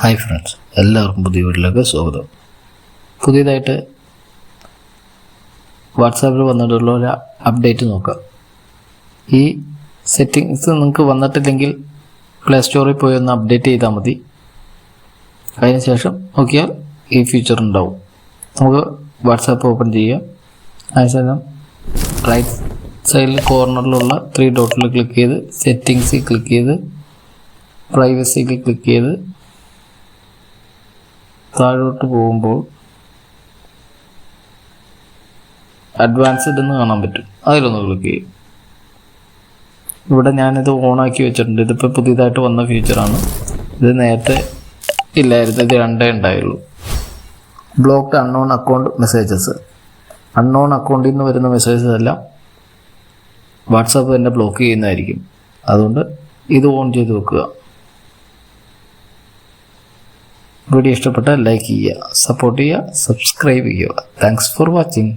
Hi friends, എല്ലാവർക്കും പുതിയ വീട്ടിലേക്ക് സ്വാഗതം. പുതിയതായിട്ട് വാട്സാപ്പിൽ വന്നിട്ടുള്ള ഒരു അപ്ഡേറ്റ് നോക്കാം. ഈ സെറ്റിങ്സ് നിങ്ങൾക്ക് വന്നിട്ടില്ലെങ്കിൽ പ്ലേ സ്റ്റോറിൽ പോയി ഒന്ന് അപ്ഡേറ്റ് ചെയ്താൽ മതി. അതിനുശേഷം നോക്കിയാൽ ഈ ഫീച്ചർ ഉണ്ടാവും. നമുക്ക് വാട്സാപ്പ് ഓപ്പൺ ചെയ്യാം. അതിനുശേഷം റൈറ്റ് സൈഡിൽ കോർണറിലുള്ള 3 ഡോട്ടിൽ ക്ലിക്ക് ചെയ്ത് സെറ്റിങ്സിൽ ക്ലിക്ക് ചെയ്ത് പ്രൈവസിയിൽ ക്ലിക്ക് ചെയ്ത് താഴോട്ട് പോകുമ്പോൾ അഡ്വാൻസ്ഡ് എന്ന് കാണാൻ പറ്റും. അതിലൊന്ന് ക്ലിക്ക് ചെയ്യും. ഇവിടെ ഞാനിത് ഓണാക്കി വെച്ചിട്ടുണ്ട്. ഇതിപ്പോൾ പുതിയതായിട്ട് വന്ന ഫീച്ചറാണ്. ഇത് നേരത്തെ ഇല്ലായിരുന്നു. ഇത് 2 ഉണ്ടായുള്ളൂ. Blocked unknown account messages. Unknown അക്കൗണ്ടിൽ നിന്ന് വരുന്ന മെസ്സേജസ് എല്ലാം വാട്സാപ്പ് തന്നെ ബ്ലോക്ക് ചെയ്യുന്നതായിരിക്കും. അതുകൊണ്ട് ഇത് ഓൺ ചെയ്ത് വെക്കുക. വീഡിയോ ഇഷ്ടപ്പെട്ടാൽ ലൈക്ക് ചെയ്യുക, സപ്പോർട്ട് ചെയ്യുക, സബ്സ്ക്രൈബ് ചെയ്യുക. Thanks for watching.